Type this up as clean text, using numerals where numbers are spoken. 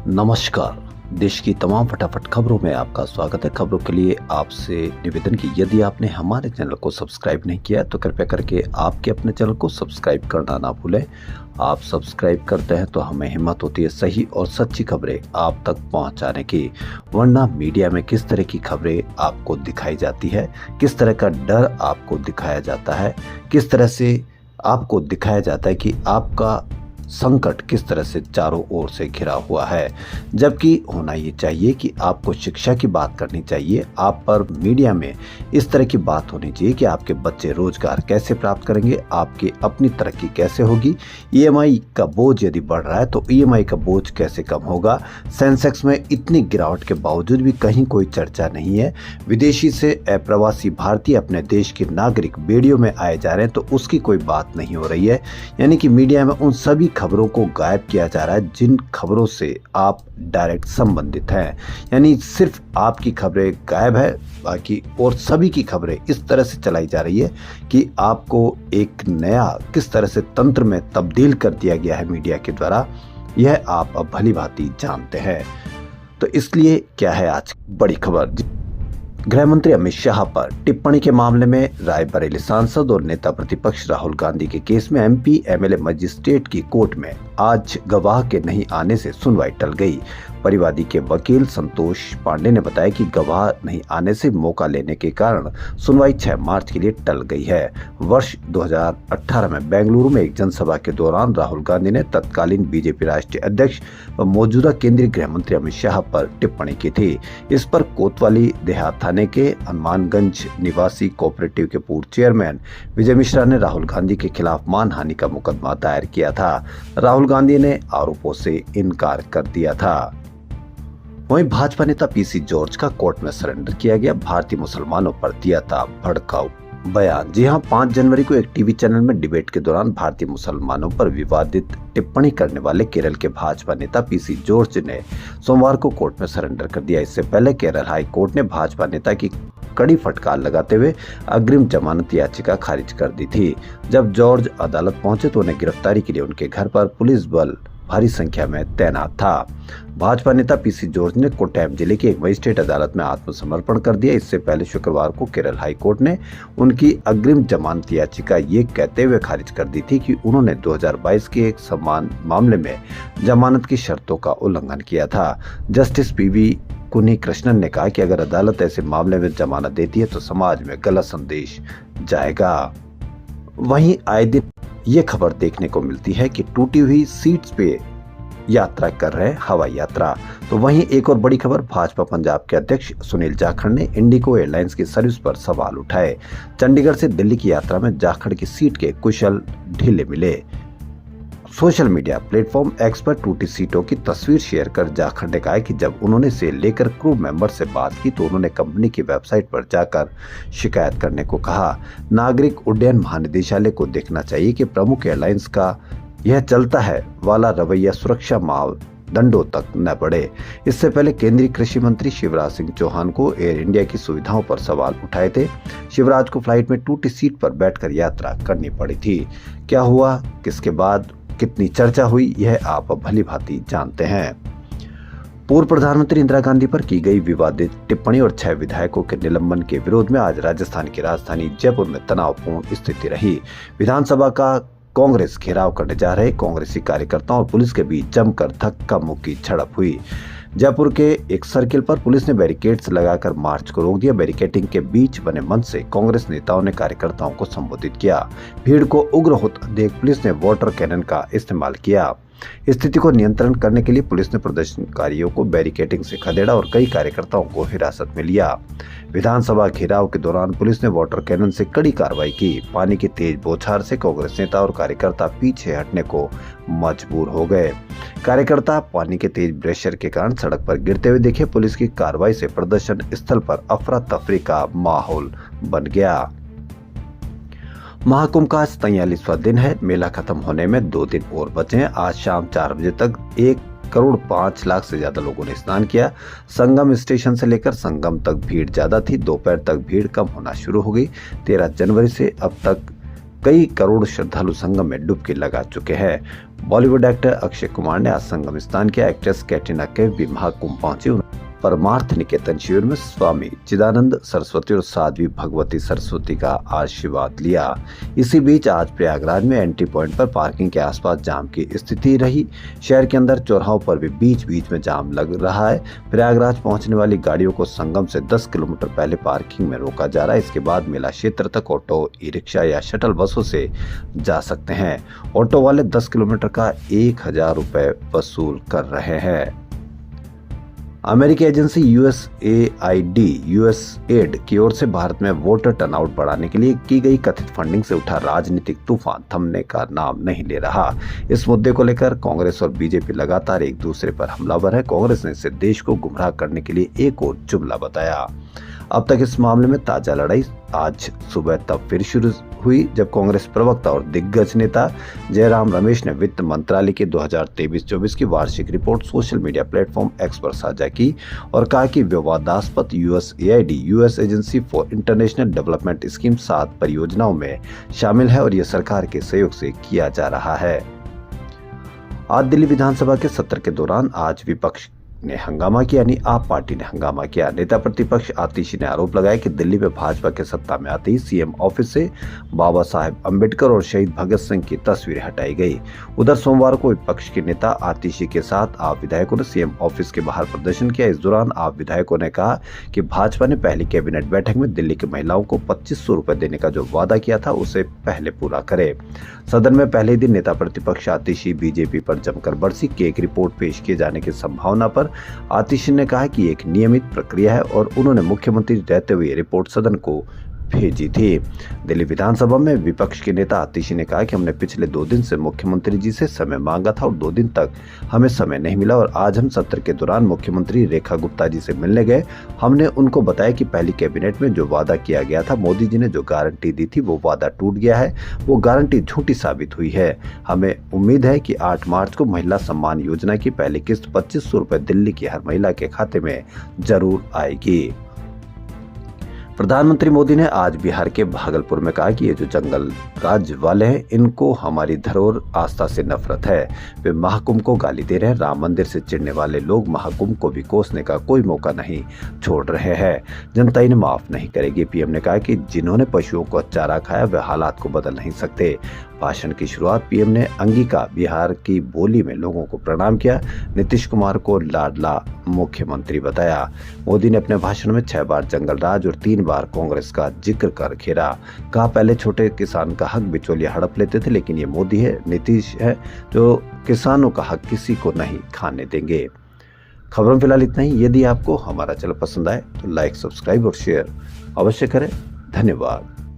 नमस्कार। देश की तमाम फटाफट खबरों में आपका स्वागत है। खबरों के लिए आपसे निवेदन की यदि आपने हमारे चैनल को सब्सक्राइब नहीं किया तो कृपया करके आपके अपने चैनल को सब्सक्राइब करना ना भूलें। आप सब्सक्राइब करते हैं तो हमें हिम्मत होती है सही और सच्ची खबरें आप तक पहुंचाने की। वरना मीडिया में किस तरह की खबरें आपको दिखाई जाती है, किस तरह का डर आपको दिखाया जाता है, किस तरह से आपको दिखाया जाता है कि आपका संकट किस तरह से चारों ओर से घिरा हुआ है। जबकि होना ये चाहिए कि आपको शिक्षा की बात करनी चाहिए। आप पर मीडिया में इस तरह की बात होनी चाहिए कि आपके बच्चे रोजगार कैसे प्राप्त करेंगे, आपकी अपनी तरक्की कैसे होगी, ईएमआई का बोझ यदि बढ़ रहा है तो ईएमआई का बोझ कैसे कम होगा। सेंसेक्स में इतनी गिरावट के बावजूद भी कहीं कोई चर्चा नहीं है। विदेशी से अप्रवासी भारतीय अपने देश के नागरिक बेड़ियों में आए जा रहे हैं तो उसकी कोई बात नहीं हो रही है। यानी कि मीडिया में उन सभी खबरों को गायब किया जा रहा है जिन खबरों से आप डायरेक्ट संबंधित हैं। यानी सिर्फ आपकी खबरें गायब है, बाकी और सभी की खबरें इस तरह से चलाई जा रही है कि आपको एक नया किस तरह से तंत्र में तब्दील कर दिया गया है मीडिया के द्वारा, यह आप अब भली भांति जानते हैं। तो इसलिए क्या है आज बड़ी खबर। गृह मंत्री अमित शाह पर टिप्पणी के मामले में रायबरेली सांसद और नेता प्रतिपक्ष राहुल गांधी के केस में एमपी एमएलए मजिस्ट्रेट की कोर्ट में आज गवाह के नहीं आने से सुनवाई टल गई। परिवादी के वकील संतोष पांडे ने बताया कि गवाह नहीं आने से मौका लेने के कारण सुनवाई 6 मार्च के लिए टल गई है। वर्ष 2018 में बेंगलुरु में एक जनसभा के दौरान राहुल गांधी ने तत्कालीन बीजेपी राष्ट्रीय अध्यक्ष व मौजूदा केंद्रीय गृह मंत्री अमित शाह पर टिप्पणी की थी। इस पर कोतवाली देहात थाने के हनुमानगंज निवासी कोऑपरेटिव के पूर्व चेयरमैन विजय मिश्रा ने राहुल गांधी के खिलाफ मानहानि का मुकदमा दायर किया था। राहुल गांधी ने आरोपों से इनकार कर दिया था। वहीं भाजपा नेता पीसी जॉर्ज का कोर्ट में सरेंडर किया गया। भारतीय मुसलमानों पर दिया था भड़काऊ बयान। जी हां, 5 जनवरी को एक टीवी चैनल में डिबेट के दौरान भारतीय मुसलमानों पर विवादित टिप्पणी करने वाले केरल के भाजपा नेता पीसी जॉर्ज ने सोमवार को कोर्ट में सरेंडर कर दिया। इससे पहले केरल हाई कोर्ट ने भाजपा नेता की कड़ी फटकार लगाते हुए अग्रिम जमानत याचिका खारिज कर दी थी। जब जॉर्ज अदालत पहुंचे तो उन्हें गिरफ्तारी के लिए उनके घर पर पुलिस बल भारी संख्या में तैनात था। भाजपा नेता पीसी जॉर्ज ने कोट्टयम जिले की एक मजिस्ट्रेट अदालत में आत्मसमर्पण कर दिया। इससे पहले शुक्रवार को केरल हाई कोर्ट ने उनकी अग्रिम जमानत याचिका ये कहते हुए खारिज कर दी थी कि उन्होंने 2022 के एक समान मामले में जमानत की शर्तों का उल्लंघन किया था। जस्टिस पीवी कुन्नी कृष्णन ने कहा कि अगर अदालत ऐसे मामले में जमानत देती है तो समाज में गलत संदेश जाएगा। वहीं आए दिन ये खबर देखने को मिलती है कि टूटी हुई सीट्स पे यात्रा कर रहे हवाई यात्रा। तो वहीं एक और बड़ी खबर, भाजपा पंजाब के अध्यक्ष सुनील जाखड़ ने इंडिगो एयरलाइंस की सर्विस पर सवाल उठाए। चंडीगढ़ से दिल्ली की यात्रा में जाखड़ की सीट के कुशल ढीले मिले। सोशल मीडिया प्लेटफॉर्म एक्स पर टूटी सीटों की तस्वीर शेयर कर जाखड़ ने कहा कि जब उन्होंने इसे लेकर क्रू मेंबर से बात की तो उन्होंने कंपनी की वेबसाइट पर जाकर शिकायत करने को कहा। नागरिक उड्डयन महानिदेशालय को देखना चाहिए कि प्रमुख एयरलाइंस का यह चलता है वाला रवैया सुरक्षा मापदंडों तक न बढ़े। इससे पहले केंद्रीय कृषि मंत्री शिवराज सिंह चौहान को एयर इंडिया की सुविधाओं पर सवाल उठाए थे। शिवराज को फ्लाइट में टूटी सीट पर बैठकर यात्रा करनी पड़ी थी। क्या हुआ, किसके बाद कितनी चर्चा हुई, यह आप भली भांति जानते हैं। पूर्व प्रधानमंत्री इंदिरा गांधी पर की गई विवादित टिप्पणी और 6 विधायकों के निलंबन के विरोध में आज राजस्थान की राजधानी जयपुर में तनावपूर्ण स्थिति रही। विधानसभा का कांग्रेस घेराव करने जा रहे कांग्रेसी कार्यकर्ताओं और पुलिस के बीच जमकर धक्का मुक्की झड़प हुई। जयपुर के एक सर्किल पर पुलिस ने बैरिकेड्स लगाकर मार्च को रोक दिया। बैरिकेडिंग के बीच बने मंच से कांग्रेस नेताओं ने कार्यकर्ताओं को संबोधित किया। भीड़ को उग्र होता देख पुलिस ने वाटर कैनन का इस्तेमाल किया। स्थिति को नियंत्रण करने के लिए पुलिस ने प्रदर्शनकारियों को बैरिकेडिंग से खदेड़ा और कई कार्यकर्ताओं को हिरासत में लिया। विधानसभा घेराव के दौरान पुलिस ने वाटर कैनन से कड़ी कार्रवाई की। पानी की तेज बौछार से कांग्रेस नेता और कार्यकर्ता पीछे हटने को मजबूर हो गए। कार्यकर्ता पानी के तेज प्रेशर के कारण सड़क पर गिरते हुए दिखे। पुलिस की कार्रवाई से प्रदर्शन स्थल पर अफरा तफरी का माहौल बन गया। महाकुंभ का 43वां दिन है। मेला खत्म होने में 2 दिन और बचे हैं। आज शाम 4 बजे तक 1,05,00,000 से ज्यादा लोगों ने स्नान किया। संगम स्टेशन से लेकर संगम तक भीड़ ज्यादा थी। दोपहर तक भीड़ कम होना शुरू हो गई। 13 जनवरी से अब तक कई करोड़ श्रद्धालु संगम में डुबकी लगा चुके हैं। बॉलीवुड एक्टर अक्षय कुमार ने आज संगम स्नान किया। एक्ट्रेस कैटरीना कैफ भी महाकुंभ पहुंची। परमार्थ निकेतन शिविर में स्वामी चिदानंद सरस्वती और साध्वी भगवती सरस्वती का आशीर्वाद लिया। इसी बीच आज प्रयागराज में एंट्री पॉइंट पर पार्किंग के आसपास जाम की स्थिति रही। शहर के अंदर चौराहों पर भी बीच बीच में जाम लग रहा है। प्रयागराज पहुंचने वाली गाड़ियों को संगम से 10 किलोमीटर पहले पार्किंग में रोका जा रहा है। इसके बाद मेला क्षेत्र तक ऑटो, ई रिक्शा या शटल बसों से जा सकते हैं। ऑटो वाले 10 किलोमीटर का 1000 रुपए वसूल कर रहे हैं। अमेरिकी एजेंसी यूएसएड की ओर से भारत में वोटर टर्नआउट बढ़ाने के लिए की गई कथित फंडिंग से उठा राजनीतिक तूफान थमने का नाम नहीं ले रहा। इस मुद्दे को लेकर कांग्रेस और बीजेपी लगातार एक दूसरे पर हमलावर है। कांग्रेस ने इसे देश को गुमराह करने के लिए एक और जुमला बताया। अब तक इस मामले में ताजा लड़ाई आज सुबह तब फिर शुरू हुई जब कांग्रेस प्रवक्ता और दिग्गज नेता जयराम रमेश ने वित्त मंत्रालय की 2023-24 की वार्षिक report social media platform x पर साझा की और कहा कि विवादास्पद USAID US agency for international development scheme 7 परियोजनाओं में शामिल है और यह सरकार के सहयोग से किया जा रहा है। आज दिल्ली विधानसभा के सत्र के दौरान आज विपक्ष ने हंगामा किया, यानी आप पार्टी ने हंगामा किया। नेता प्रतिपक्ष आतिशी ने आरोप लगाया कि दिल्ली में भाजपा के सत्ता में आते ही सीएम ऑफिस से बाबा साहेब अंबेडकर और शहीद भगत सिंह की तस्वीरें हटाई गई। उधर सोमवार को विपक्ष के नेता आतिशी के साथ आप विधायकों ने सीएम ऑफिस के बाहर प्रदर्शन किया। इस दौरान आप विधायकों ने कहा कि भाजपा ने पहली कैबिनेट बैठक में दिल्ली की महिलाओं को 2500 रुपए देने का जो वादा किया था उसे पहले पूरा करे। सदन में पहले दिन नेता प्रतिपक्ष आतिशी बीजेपी पर जमकर बरसी। एक रिपोर्ट पेश किए जाने की संभावना पर आतिशी ने कहा कि एक नियमित प्रक्रिया है और उन्होंने मुख्यमंत्री रहते हुए रिपोर्ट सदन को भेजी थी। दिल्ली विधानसभा में विपक्ष के नेता आतिशी ने कहा कि हमने पिछले 2 दिन से मुख्यमंत्री जी से समय मांगा था और 2 दिन तक हमें समय नहीं मिला और आज हम सत्र के दौरान मुख्यमंत्री रेखा गुप्ता जी से मिलने गए। हमने उनको बताया कि पहली कैबिनेट में जो वादा किया गया था, मोदी जी ने जो गारंटी दी थी वो वादा टूट गया है, वो गारंटी झूठी साबित हुई है। हमें उम्मीद है कि 8 मार्च को महिला सम्मान योजना की पहली किस्त 2500 रुपए दिल्ली की हर महिला के खाते में जरूर आएगी। प्रधानमंत्री मोदी ने आज बिहार के भागलपुर में कहा कि ये जो जंगल राज वाले हैं, इनको हमारी धरोहर आस्था से नफरत है। वे महाकुंभ को गाली दे रहे हैं। राम मंदिर से चिढ़ने वाले लोग महाकुंभ को भी कोसने का कोई मौका नहीं छोड़ रहे हैं। जनता इन्हें माफ नहीं करेगी। पीएम ने कहा कि जिन्होंने पशुओं को चारा खाया वे हालात को बदल नहीं सकते। भाषण की शुरुआत पीएम ने अंगिका बिहार की बोली में लोगों को प्रणाम किया। नीतीश कुमार को लाडला मुख्यमंत्री बताया। मोदी ने अपने भाषण में 6 बार जंगल राज और 3 बार कांग्रेस का जिक्र कर घेरा। कहा पहले छोटे किसान का हक बिचौलिया हड़प लेते थे, लेकिन ये मोदी है, नीतीश है जो किसानों का हक किसी को नहीं खाने देंगे। खबरों फिलहाल इतना ही। यदि आपको हमारा चैनल पसंद आए तो लाइक, सब्सक्राइब और शेयर अवश्य करें। धन्यवाद।